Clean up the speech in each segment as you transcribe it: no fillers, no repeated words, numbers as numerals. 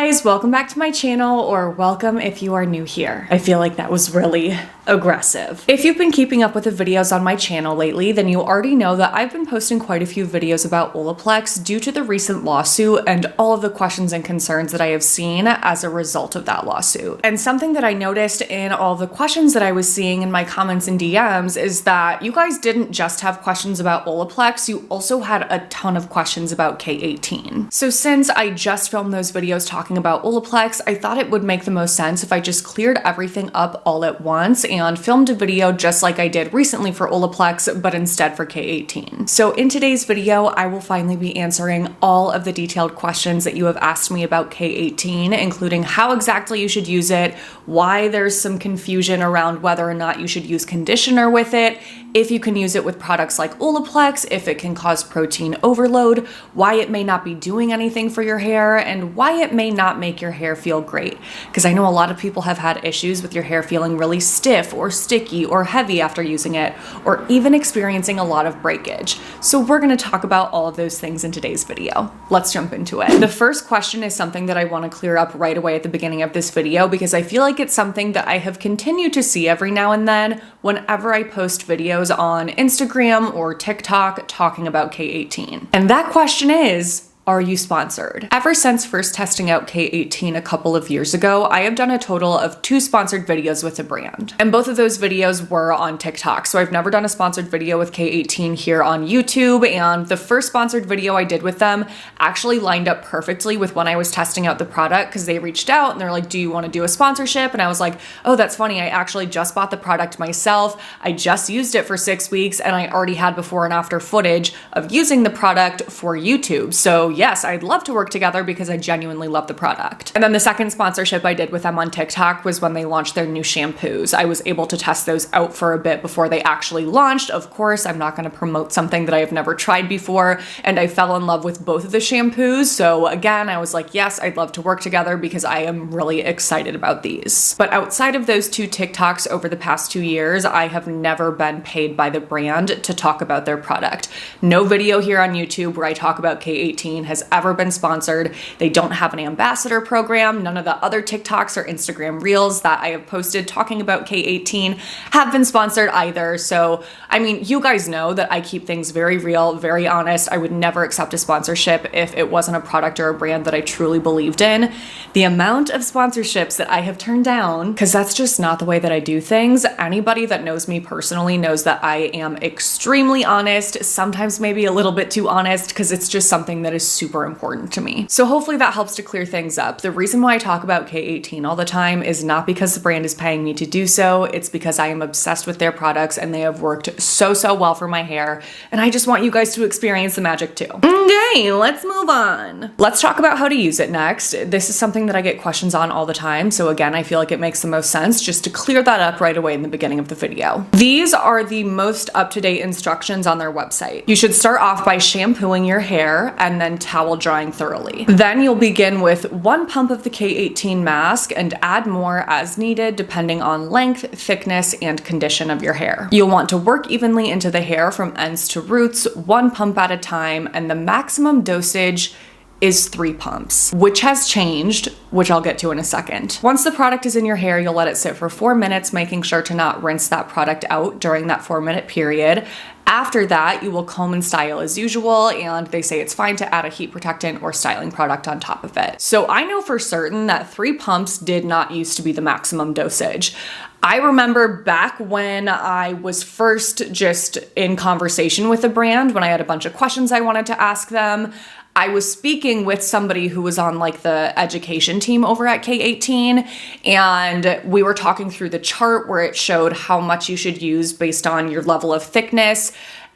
guys, welcome back to my channel, or welcome if you are new here. I feel like that was really aggressive. If you've been keeping up with the videos on my channel lately, then you already know that I've been posting quite a few videos about Olaplex due to the recent lawsuit and all of the questions and concerns that I have seen as a result of that lawsuit. And something that I noticed in all the questions that I was seeing in my comments and DMs is that you guys didn't just have questions about Olaplex, you also had a ton of questions about K18. So since I just filmed those videos talking about Olaplex, I thought it would make the most sense if I just cleared everything up all at once and filmed a video just like I did recently for Olaplex, but instead for K18. So in today's video, I will finally be answering all of the detailed questions that you have asked me about K18, including how exactly you should use it, why there's some confusion around whether or not you should use conditioner with it, if you can use it with products like Olaplex, if it can cause protein overload, why it may not be doing anything for your hair, and why it may not make your hair feel great. Because I know a lot of people have had issues with your hair feeling really stiff or sticky or heavy after using it, or even experiencing a lot of breakage. So we're going to talk about all of those things in today's video. Let's jump into it. The first question is something that I want to clear up right away at the beginning of this video, because I feel like it's something that I have continued to see every now and then whenever I post videos on Instagram or TikTok talking about K18. And that question is, are you sponsored? Ever since first testing out K18 a couple of years ago, I have done a total of 2 sponsored videos with the brand. And both of those videos were on TikTok. So I've never done a sponsored video with K18 here on YouTube. And the first sponsored video I did with them actually lined up perfectly with when I was testing out the product, because they reached out and they're like, do you want to do a sponsorship? And I was like, oh, that's funny. I actually just bought the product myself. I just used it for 6 weeks and I already had before and after footage of using the product for YouTube. So yes, I'd love to work together because I genuinely love the product. And then the second sponsorship I did with them on TikTok was when they launched their new shampoos. I was able to test those out for a bit before they actually launched. Of course, I'm not going to promote something that I have never tried before, and I fell in love with both of the shampoos. So again, I was like, yes, I'd love to work together because I am really excited about these. But outside of those 2 TikToks over the past 2 years, I have never been paid by the brand to talk about their product. No video here on YouTube where I talk about K18 has ever been sponsored. They don't have an ambassador program. None of the other TikToks or Instagram reels that I have posted talking about K18 have been sponsored either. So, I mean, you guys know that I keep things very real, very honest. I would never accept a sponsorship if it wasn't a product or a brand that I truly believed in. The amount of sponsorships that I have turned down, because that's just not the way that I do things. Anybody that knows me personally knows that I am extremely honest, sometimes maybe a little bit too honest, because it's just something that is super important to me. So hopefully that helps to clear things up. The reason why I talk about K18 all the time is not because the brand is paying me to do so. It's because I am obsessed with their products and they have worked so well for my hair. And I just want you guys to experience the magic too. Okay, let's move on. Let's talk about how to use it next. This is something that I get questions on all the time. So again, I feel like it makes the most sense just to clear that up right away in the beginning of the video. These are the most up-to-date instructions on their website. You should start off by shampooing your hair and then towel drying thoroughly. Then you'll begin with 1 pump of the K18 mask and add more as needed depending on length, thickness, and condition of your hair. You'll want to work evenly into the hair from ends to roots, 1 pump at a time, and the maximum dosage is 3 pumps, which has changed, which I'll get to in a second. Once the product is in your hair, you'll let it sit for 4 minutes, making sure to not rinse that product out during that 4-minute period. After that, you will comb and style as usual, and they say it's fine to add a heat protectant or styling product on top of it. So I know for certain that 3 pumps did not used to be the maximum dosage. I remember back when I was first just in conversation with the brand, when I had a bunch of questions I wanted to ask them, I was speaking with somebody who was on like the education team over at K18, and we were talking through the chart where it showed how much you should use based on your level of thickness.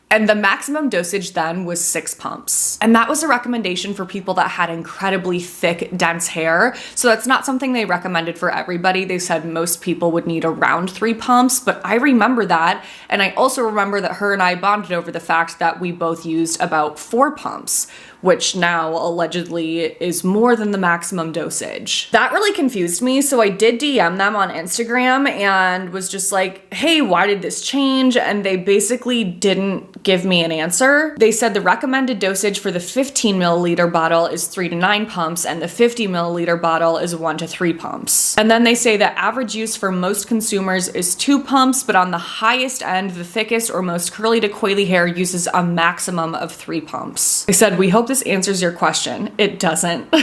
And the maximum dosage then was 6 pumps. And that was a recommendation for people that had incredibly thick, dense hair. So that's not something they recommended for everybody. They said most people would need around 3 pumps, but I remember that. And I also remember that her and I bonded over the fact that we both used about 4 pumps, which now allegedly is more than the maximum dosage. That really confused me, so I did DM them on Instagram and was just like, hey, why did this change? And they basically didn't give me an answer. They said the recommended dosage for the 15 milliliter bottle is 3 to 9 pumps and the 50 milliliter bottle is 1 to 3 pumps. And then they say that average use for most consumers is 2 pumps, but on the highest end, the thickest or most curly to coily hair uses a maximum of 3 pumps. I said, we hope this answers your question. It doesn't.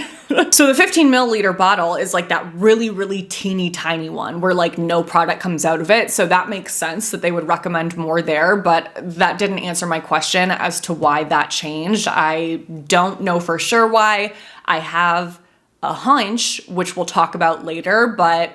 So the 15 milliliter bottle is like that really teeny tiny one where like no product comes out of it. So that makes sense that they would recommend more there, but that didn't answer my question as to why that changed. I don't know for sure why. I have a hunch, which we'll talk about later, but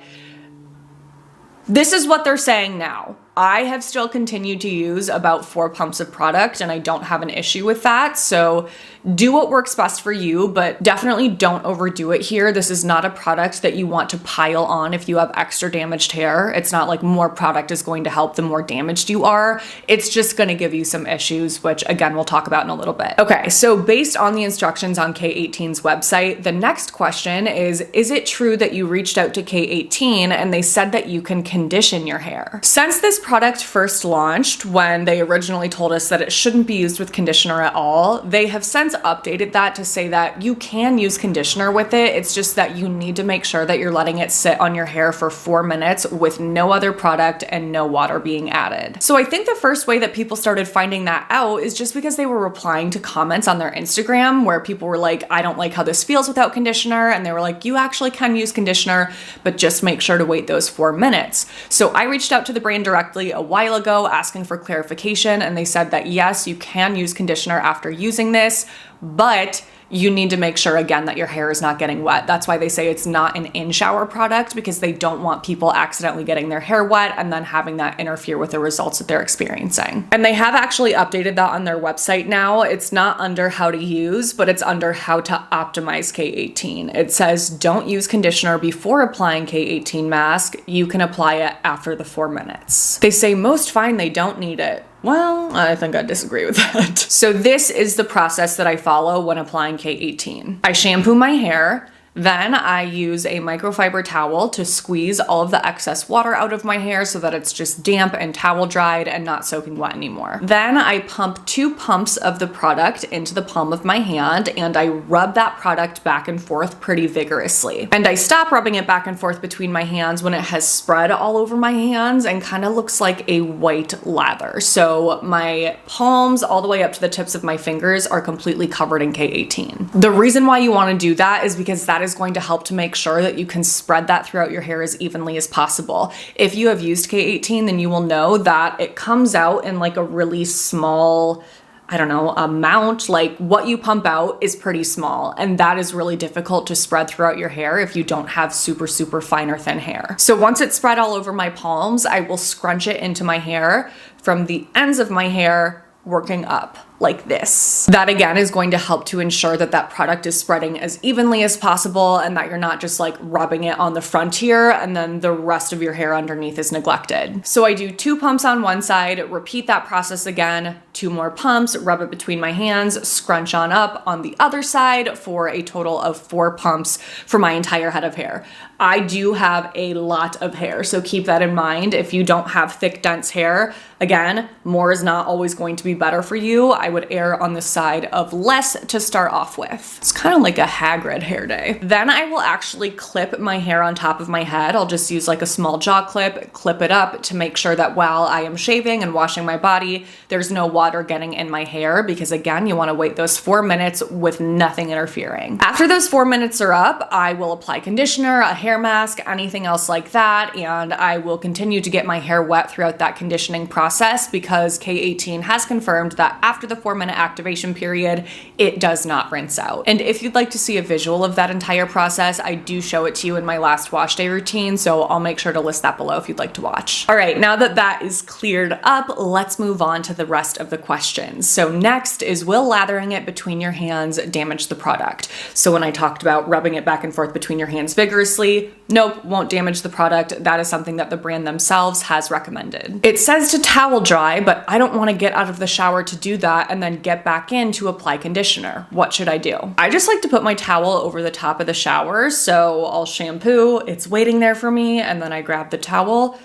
this is what they're saying now. I have still continued to use about 4 pumps of product and I don't have an issue with that. So do what works best for you, but definitely don't overdo it here. This is not a product that you want to pile on if you have extra damaged hair. It's not like more product is going to help the more damaged you are. It's just going to give you some issues, which again, we'll talk about in a little bit. Okay, so based on the instructions on K18's website, the next question is it true that you reached out to K18 and they said that you can condition your hair? Since this product first launched, when they originally told us that it shouldn't be used with conditioner at all, they have since updated that to say that you can use conditioner with it. It's just that you need to make sure that you're letting it sit on your hair for 4 minutes with no other product and no water being added. So I think the first way that people started finding that out is just because they were replying to comments on their Instagram where people were like, I don't like how this feels without conditioner. And they were like, you actually can use conditioner, but just make sure to wait those 4 minutes. So I reached out to the brand directly a while ago asking for clarification, and they said that yes, you can use conditioner after using this, but you need to make sure again that your hair is not getting wet. That's why they say it's not an in-shower product, because they don't want people accidentally getting their hair wet and then having that interfere with the results that they're experiencing. And they have actually updated that on their website now. It's not under how to use, but it's under how to optimize K18. It says don't use conditioner before applying K18 mask. You can apply it after the 4 minutes. They say most find they don't need it. Well, I think I disagree with that. So this is the process that I follow when applying K18. I shampoo my hair. Then I use a microfiber towel to squeeze all of the excess water out of my hair so that it's just damp and towel dried and not soaking wet anymore. Then I pump 2 pumps of the product into the palm of my hand and I rub that product back and forth pretty vigorously. And I stop rubbing it back and forth between my hands when it has spread all over my hands and kind of looks like a white lather. So my palms all the way up to the tips of my fingers are completely covered in K18. The reason why you want to do that is because that is going to help to make sure that you can spread that throughout your hair as evenly as possible. If you have used K18, then you will know that it comes out in like a really small, I don't know, amount. Like what you pump out is pretty small, and that is really difficult to spread throughout your hair if you don't have super fine or thin hair. So once it's spread all over my palms, I will scrunch it into my hair from the ends of my hair working up like this. That again is going to help to ensure that that product is spreading as evenly as possible and that you're not just like rubbing it on the front here and then the rest of your hair underneath is neglected. So I do 2 pumps on one side, repeat that process again, 2 more pumps, rub it between my hands, scrunch on up on the other side for a total of 4 pumps for my entire head of hair. I do have a lot of hair, so keep that in mind. If you don't have thick, dense hair, again, more is not always going to be better for you. I would err on the side of less to start off with. It's kind of like a Hagrid hair day. Then I will actually clip my hair on top of my head. I'll just use like a small jaw clip it up to make sure that while I am shaving and washing my body, there's no water getting in my hair, because again, you want to wait those 4 minutes with nothing interfering. After those 4 minutes are up, I will apply conditioner, a hair mask, anything else like that, and I will continue to get my hair wet throughout that conditioning process, because K18 has confirmed that after the 4-minute activation period, it does not rinse out. And if you'd like to see a visual of that entire process, I do show it to you in my last wash day routine, so I'll make sure to list that below if you'd like to watch. All right, now that that is cleared up, let's move on to the rest of the questions. So next is, will lathering it between your hands damage the product? So when I talked about rubbing it back and forth between your hands vigorously, nope, won't damage the product. That is something that the brand themselves has recommended. It says to towel dry, but I don't want to get out of the shower to do that that and then get back in to apply conditioner. What should I do? I just like to put my towel over the top of the shower. So I'll shampoo, it's waiting there for me, and then I grab the towel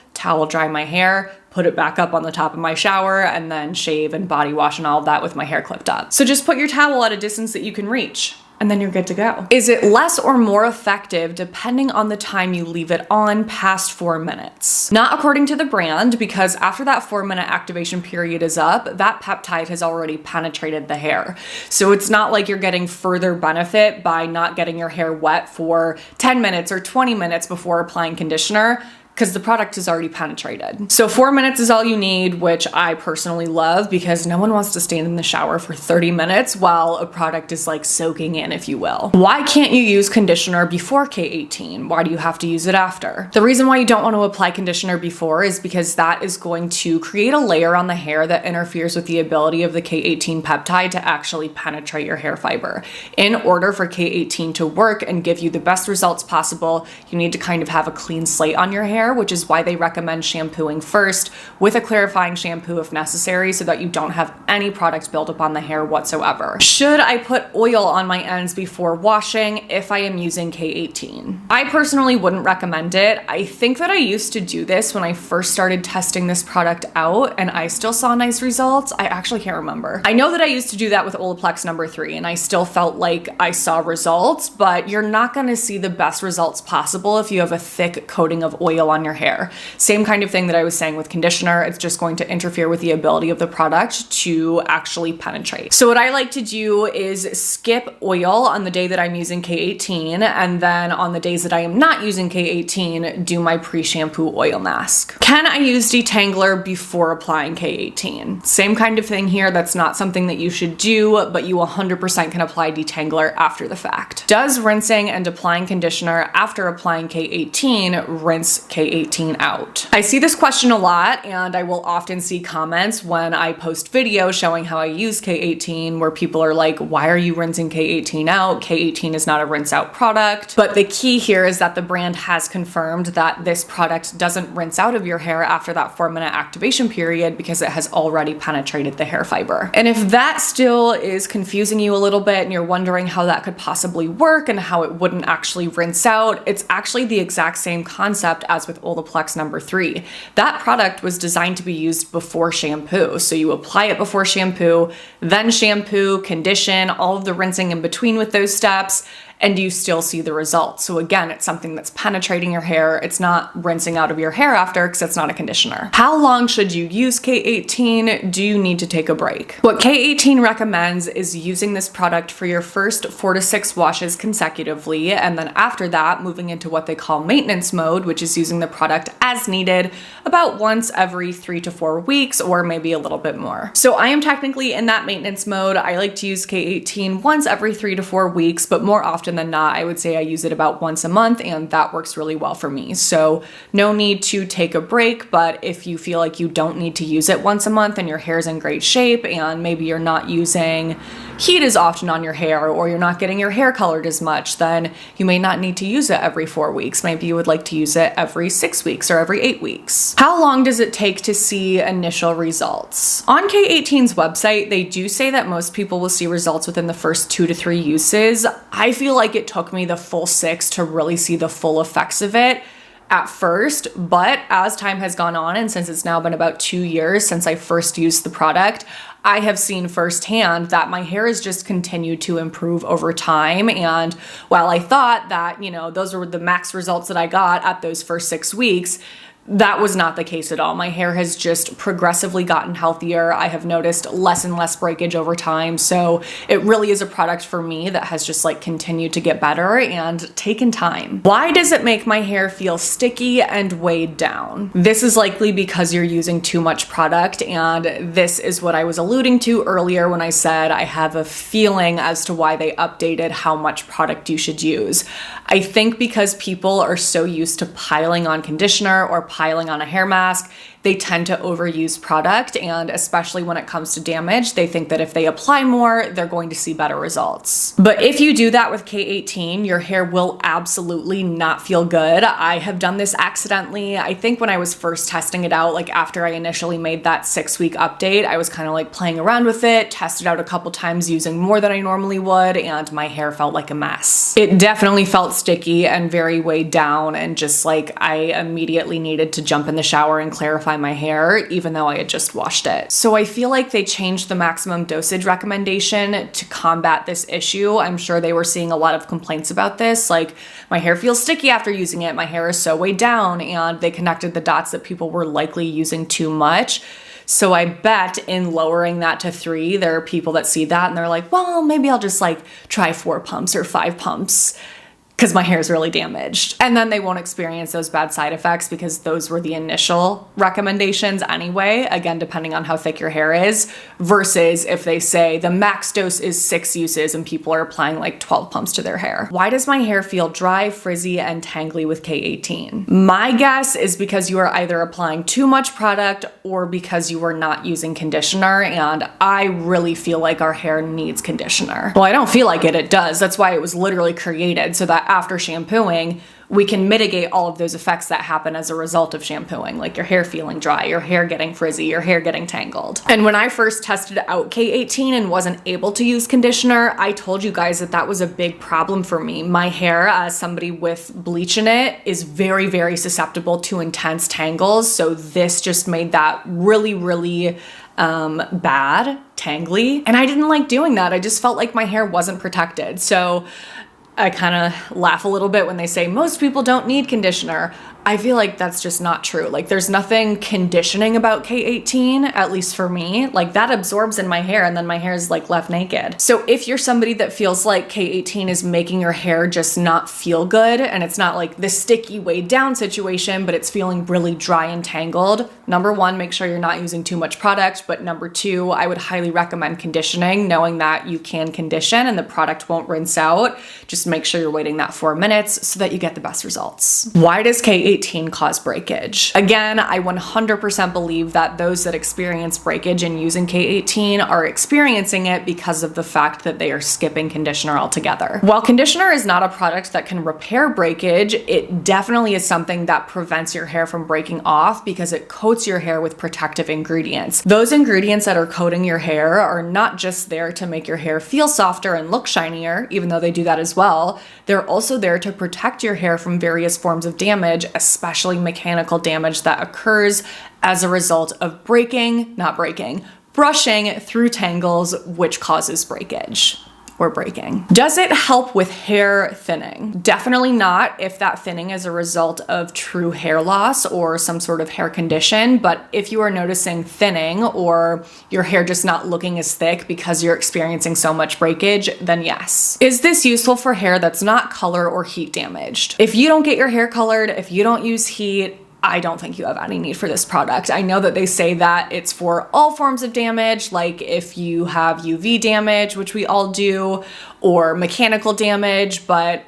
dry my hair, put it back up on the top of my shower, and then shave and body wash and all of that with my hair clipped up. So just put your towel at a distance that you can reach, and then you're good to go. Is it less or more effective depending on the time you leave it on past 4 minutes? Not according to the brand, because after that 4-minute activation period is up, that peptide has already penetrated the hair. So it's not like you're getting further benefit by not getting your hair wet for 10 minutes or 20 minutes before applying conditioner, because the product is already penetrated. So 4 minutes is all you need, which I personally love because no one wants to stand in the shower for 30 minutes while a product is like soaking in, if you will. Why can't you use conditioner before K18? Why do you have to use it after? The reason why you don't want to apply conditioner before is because that is going to create a layer on the hair that interferes with the ability of the K18 peptide to actually penetrate your hair fiber. In order for K18 to work and give you the best results possible, you need to kind of have a clean slate on your hair, which is why they recommend shampooing first with a clarifying shampoo if necessary, so that you don't have any product buildup on the hair whatsoever. Should I put oil on my ends before washing if I am using K18? I personally wouldn't recommend it. I think that I used to do this when I first started testing this product out, and I still saw nice results. I actually can't remember. I know that I used to do that with Olaplex number 3, and I still felt like I saw results, but you're not gonna see the best results possible if you have a thick coating of oil on your hair. Same kind of thing that I was saying with conditioner. It's just going to interfere with the ability of the product to actually penetrate. So what I like to do is skip oil on the day that I'm using K18, and then on the days that I am not using K18, do my pre-shampoo oil mask. Can I use Detangler before applying K18? Same kind of thing here. That's not something that you should do, but you 100% can apply Detangler after the fact. Does rinsing and applying conditioner after applying K18 rinse K18 out? I see this question a lot, and I will often see comments when I post videos showing how I use K18 where people are like, why are you rinsing K18 out? K18 is not a rinse out product. But the key here is that the brand has confirmed that this product doesn't rinse out of your hair after that 4-minute activation period because it has already penetrated the hair fiber. And if that still is confusing you a little bit and you're wondering how that could possibly work and how it wouldn't actually rinse out, it's actually the exact same concept as with Olaplex number 3. That product was designed to be used before shampoo. So you apply it before shampoo, then shampoo, condition, all of the rinsing in between with those steps, and you still see the results. So again, it's something that's penetrating your hair. It's not rinsing out of your hair after, because it's not a conditioner. How long should you use K18? Do you need to take a break? What K18 recommends is using this product for your first 4 to 6 washes consecutively, and then after that, moving into what they call maintenance mode, which is using the product as needed about once every 3 to 4 weeks, or maybe a little bit more. So I am technically in that maintenance mode. I like to use K18 once every 3 to 4 weeks, but more often than not, I would say I use it about once a month, and that works really well for me. So no need to take a break, but if you feel like you don't need to use it once a month and your hair's in great shape and maybe you're not using heat as often on your hair, or you're not getting your hair colored as much, then you may not need to use it every 4 weeks. Maybe you would like to use it every 6 weeks or every 8 weeks. How long does it take to see initial results? On K18's website, they do say that most people will see results within the first 2 to 3 uses. I feel like it took me the full 6 to really see the full effects of it at first, but as time has gone on, and since it's now been about 2 years since I first used the product, I have seen firsthand that my hair has just continued to improve over time. And while I thought that, those were the max results that I got at those first 6 weeks, that was not the case at all. My hair has just progressively gotten healthier. I have noticed less and less breakage over time. So it really is a product for me that has just continued to get better and taken time. Why does it make my hair feel sticky and weighed down? This is likely because you're using too much product, and this is what I was alluding to earlier when I said I have a feeling as to why they updated how much product you should use. I think because people are so used to piling on conditioner or piling on a hair mask, they tend to overuse product, and especially when it comes to damage, they think that if they apply more, they're going to see better results. But if you do that with K18, your hair will absolutely not feel good. I have done this accidentally. I think when I was first testing it out, like after I initially made that 6-week update, I was kind of like playing around with it, tested out a couple times using more than I normally would, and my hair felt like a mess. It definitely felt sticky and very weighed down, and just like I immediately needed to jump in the shower and clarify my hair, even though I had just washed it. So I feel like they changed the maximum dosage recommendation to combat this issue. I'm sure they were seeing a lot of complaints about this, like my hair feels sticky after using it, my hair is so weighed down, and they connected the dots that people were likely using too much. So I bet in lowering that to 3, there are people that see that and they're like, well, maybe I'll just like try 4 pumps or 5 pumps because my hair is really damaged. And then they won't experience those bad side effects because those were the initial recommendations anyway, again, depending on how thick your hair is, versus if they say the max dose is 6 uses and people are applying like 12 pumps to their hair. Why does my hair feel dry, frizzy, and tangly with K18? My guess is because you are either applying too much product or because you are not using conditioner, and I really feel like our hair needs conditioner. Well, I don't feel like it does. That's why it was literally created, so that after shampooing, we can mitigate all of those effects that happen as a result of shampooing, like your hair feeling dry, your hair getting frizzy, your hair getting tangled. And when I first tested out K18 and wasn't able to use conditioner, I told you guys that that was a big problem for me. My hair, as somebody with bleach in it, is very, very susceptible to intense tangles. So this just made that really, really bad, tangly. And I didn't like doing that. I just felt like my hair wasn't protected. So I kind of laugh a little bit when they say most people don't need conditioner. I feel like that's just not true. Like there's nothing conditioning about K18, at least for me. Like that absorbs in my hair and then my hair is like left naked. So if you're somebody that feels like K18 is making your hair just not feel good, and it's not like this sticky weighed down situation, but it's feeling really dry and tangled, number 1, make sure you're not using too much product. But number 2, I would highly recommend conditioning, knowing that you can condition and the product won't rinse out. Just make sure you're waiting that 4 minutes so that you get the best results. Why does K18 cause breakage? Again, I 100% believe that those that experience breakage in using K18 are experiencing it because of the fact that they are skipping conditioner altogether. While conditioner is not a product that can repair breakage, it definitely is something that prevents your hair from breaking off because it coats your hair with protective ingredients. Those ingredients that are coating your hair are not just there to make your hair feel softer and look shinier, even though they do that as well. They're also there to protect your hair from various forms of damage, especially mechanical damage that occurs as a result of brushing through tangles, which causes breakage or breaking. Does it help with hair thinning? Definitely not if that thinning is a result of true hair loss or some sort of hair condition. But if you are noticing thinning or your hair just not looking as thick because you're experiencing so much breakage, then yes. Is this useful for hair that's not color or heat damaged? If you don't get your hair colored, if you don't use heat, I don't think you have any need for this product. I know that they say that it's for all forms of damage, like if you have UV damage, which we all do, or mechanical damage, but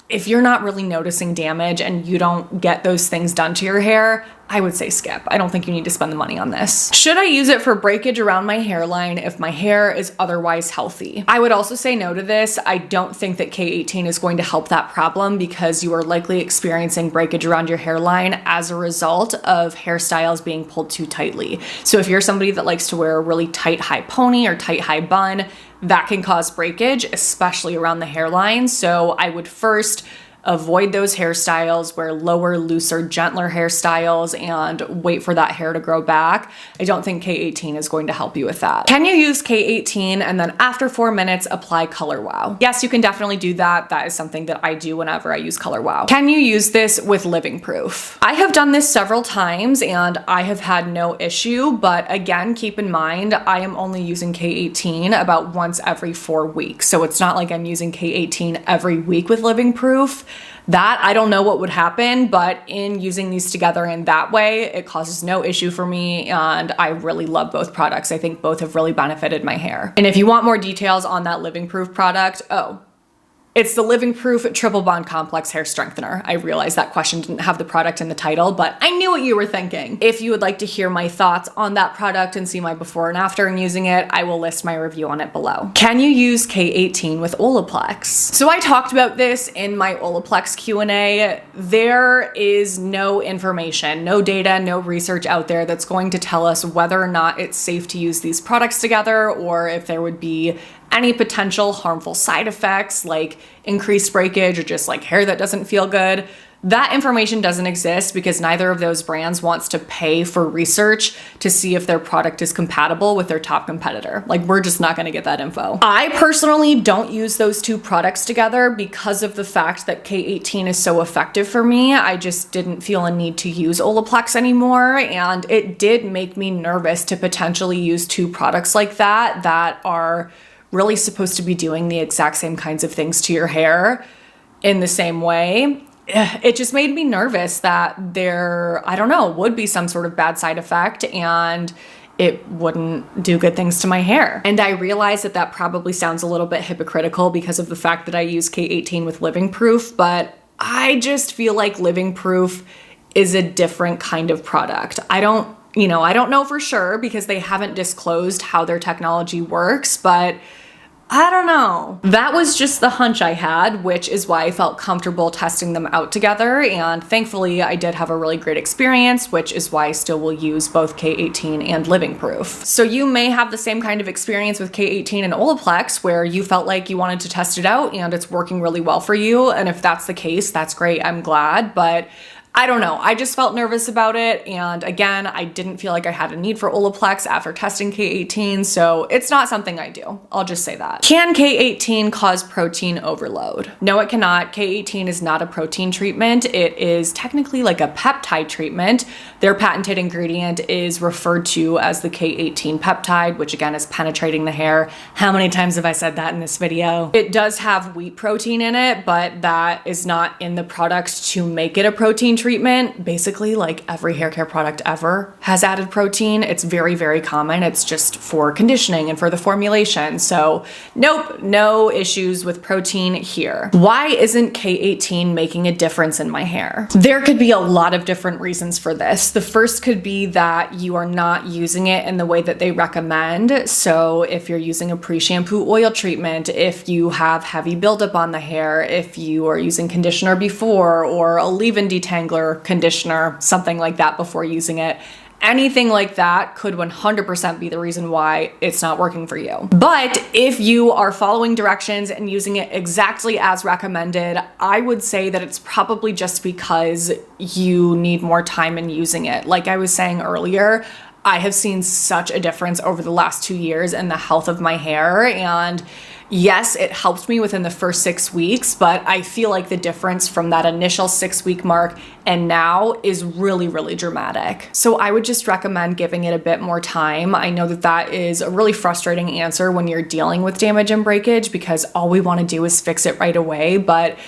if you're not really noticing damage and you don't get those things done to your hair, I would say skip. I don't think you need to spend the money on this. Should I use it for breakage around my hairline if my hair is otherwise healthy? I would also say no to this. I don't think that K18 is going to help that problem because you are likely experiencing breakage around your hairline as a result of hairstyles being pulled too tightly. So if you're somebody that likes to wear a really tight high pony or tight high bun, that can cause breakage, especially around the hairline. So I would first avoid those hairstyles, wear lower, looser, gentler hairstyles, and wait for that hair to grow back. I don't think K18 is going to help you with that. Can you use K18 and then after 4 minutes apply Color Wow? Yes, you can definitely do that. That is something that I do whenever I use Color Wow. Can you use this with living proof? I have done this several times and I have had no issue, but again, keep in mind, I am only using K18 about once every 4 weeks. So it's not like I'm using K18 every week with living proof. That, I don't know what would happen, but in using these together in that way, it causes no issue for me, and I really love both products. I think both have really benefited my hair. And if you want more details on that living proof product, It's the Living Proof Triple Bond Complex Hair Strengthener. I realized that question didn't have the product in the title, but I knew what you were thinking. If you would like to hear my thoughts on that product and see my before and after in using it, I will list my review on it below. Can you use K18 with Olaplex? So I talked about this in my Olaplex Q&A. There is no information, no data, no research out there that's going to tell us whether or not it's safe to use these products together, or if there would be any potential harmful side effects like increased breakage or just like hair that doesn't feel good. That information doesn't exist because neither of those brands wants to pay for research to see if their product is compatible with their top competitor. Like, we're just not gonna get that info. I personally don't use those two products together because of the fact that K18 is so effective for me. I just didn't feel a need to use Olaplex anymore, and it did make me nervous to potentially use two products like that that are really supposed to be doing the exact same kinds of things to your hair in the same way. It just made me nervous that there, I don't know, would be some sort of bad side effect and it wouldn't do good things to my hair. And I realize that that probably sounds a little bit hypocritical because of the fact that I use K18 with Living Proof, but I just feel like Living Proof is a different kind of product. I don't know for sure because they haven't disclosed how their technology works, but I don't know. That was just the hunch I had, which is why I felt comfortable testing them out together. And thankfully, I did have a really great experience, which is why I still will use both K18 and Living Proof. So you may have the same kind of experience with K18 and Olaplex where you felt like you wanted to test it out and it's working really well for you. And if that's the case, that's great. I'm glad. But I don't know. I just felt nervous about it. And again, I didn't feel like I had a need for Olaplex after testing K18. So it's not something I do. I'll just say that. Can K18 cause protein overload? No, it cannot. K18 is not a protein treatment. It is technically like a peptide treatment. Their patented ingredient is referred to as the K18 peptide, which again is penetrating the hair. How many times have I said that in this video? It does have wheat protein in it, but that is not in the product to make it a protein treatment. Basically, like every hair care product ever has added protein. It's very, very common. It's just for conditioning and for the formulation. So nope, no issues with protein here. Why isn't K18 making a difference in my hair? There could be a lot of different reasons for this. The first could be that you are not using it in the way that they recommend. So if you're using a pre-shampoo oil treatment, if you have heavy buildup on the hair, if you are using conditioner before or a leave-in detangler conditioner, something like that before using it. Anything like that could 100% be the reason why it's not working for you. But if you are following directions and using it exactly as recommended, I would say that it's probably just because you need more time in using it. Like I was saying earlier, I have seen such a difference over the last 2 years in the health of my hair, and yes, it helped me within the first 6 weeks, but I feel like the difference from that initial 6-week mark and now is really, really dramatic. So I would just recommend giving it a bit more time. I know that that is a really frustrating answer when you're dealing with damage and breakage because all we want to do is fix it right away, but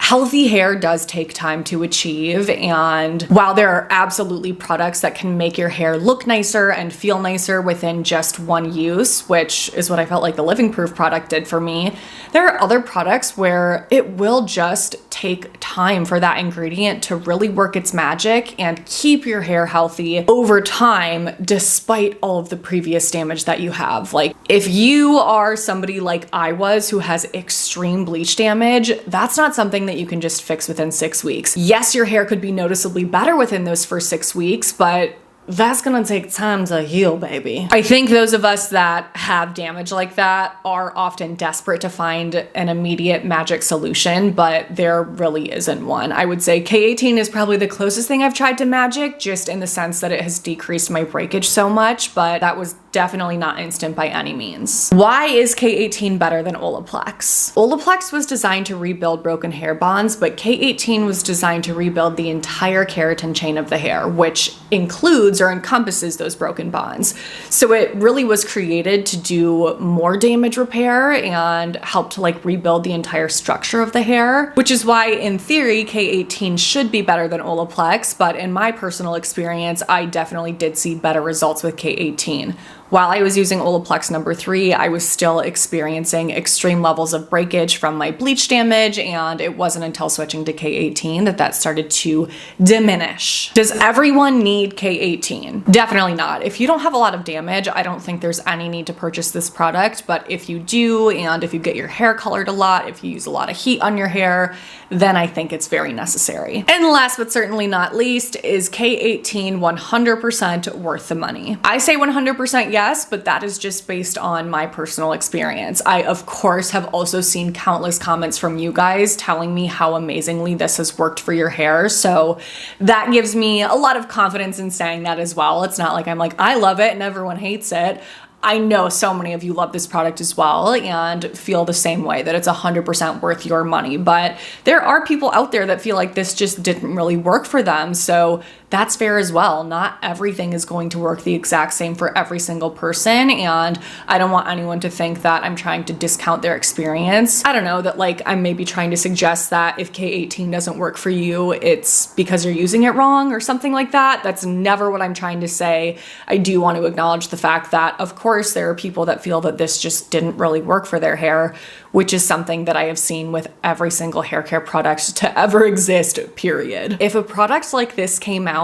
healthy hair does take time to achieve, and while there are absolutely products that can make your hair look nicer and feel nicer within just one use, which is what I felt like the Living Proof product did for me, there are other products where it will just take time for that ingredient to really work its magic and keep your hair healthy over time despite all of the previous damage that you have. Like if you are somebody like I was who has extreme bleach damage, that's not something that you can just fix within 6 weeks. Yes, your hair could be noticeably better within those first 6 weeks, but that's gonna take time to heal, baby. I think those of us that have damage like that are often desperate to find an immediate magic solution, but there really isn't one. I would say K18 is probably the closest thing I've tried to magic, just in the sense that it has decreased my breakage so much, but that was definitely not instant by any means. Why is K18 better than Olaplex? Olaplex was designed to rebuild broken hair bonds, but K18 was designed to rebuild the entire keratin chain of the hair, which includes or encompasses those broken bonds. So it really was created to do more damage repair and help to like rebuild the entire structure of the hair, which is why in theory K18 should be better than Olaplex, but in my personal experience, I definitely did see better results with K18. While I was using Olaplex number 3, I was still experiencing extreme levels of breakage from my bleach damage, and it wasn't until switching to K18 that started to diminish. Does everyone need K18? Definitely not. If you don't have a lot of damage, I don't think there's any need to purchase this product, but if you do, and if you get your hair colored a lot, if you use a lot of heat on your hair, then I think it's very necessary. And last but certainly not least, is K18 100% worth the money? I say 100% yes, but that is just based on my personal experience. I, of course, have also seen countless comments from you guys telling me how amazingly this has worked for your hair, so that gives me a lot of confidence in saying that as well. It's not like I'm like, I love it and everyone hates it. I know so many of you love this product as well and feel the same way, that it's 100% worth your money. But there are people out there that feel like this just didn't really work for them. So that's fair as well. Not everything is going to work the exact same for every single person. And I don't want anyone to think that I'm trying to discount their experience. I don't know, that like I'm maybe trying to suggest that if K18 doesn't work for you, it's because you're using it wrong or something like that. That's never what I'm trying to say. I do want to acknowledge the fact that, of course, there are people that feel that this just didn't really work for their hair, which is something that I have seen with every single hair care product to ever exist, period. If a product like this came out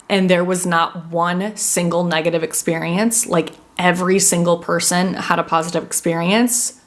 and there was not one single negative experience, like every single person had a positive experience,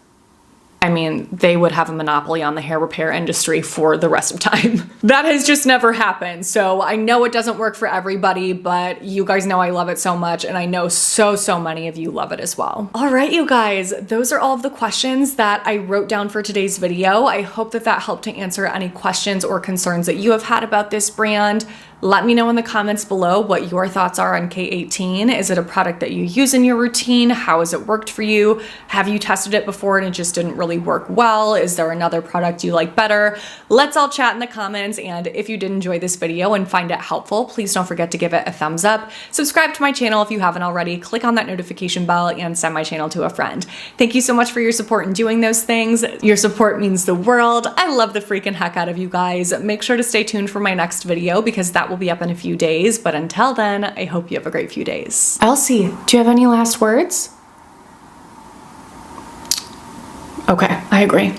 I mean, they would have a monopoly on the hair repair industry for the rest of time. That has just never happened. So I know it doesn't work for everybody, but you guys know I love it so much, and I know so many of you love it as well. All right, you guys, those are all of the questions that I wrote down for today's video. I hope that that helped to answer any questions or concerns that you have had about this brand. Let me know in the comments below what your thoughts are on K18. Is it a product that you use in your routine? How has it worked for you? Have you tested it before and it just didn't really work well? Is there another product you like better? Let's all chat in the comments, and if you did enjoy this video and find it helpful, please don't forget to give it a thumbs up. Subscribe to my channel if you haven't already. Click on that notification bell and send my channel to a friend. Thank you so much for your support in doing those things. Your support means the world. I love the freaking heck out of you guys. Make sure to stay tuned for my next video because that will be up in a few days, but until then, I hope you have a great few days. Elsie, do you have any last words? Okay, I agree.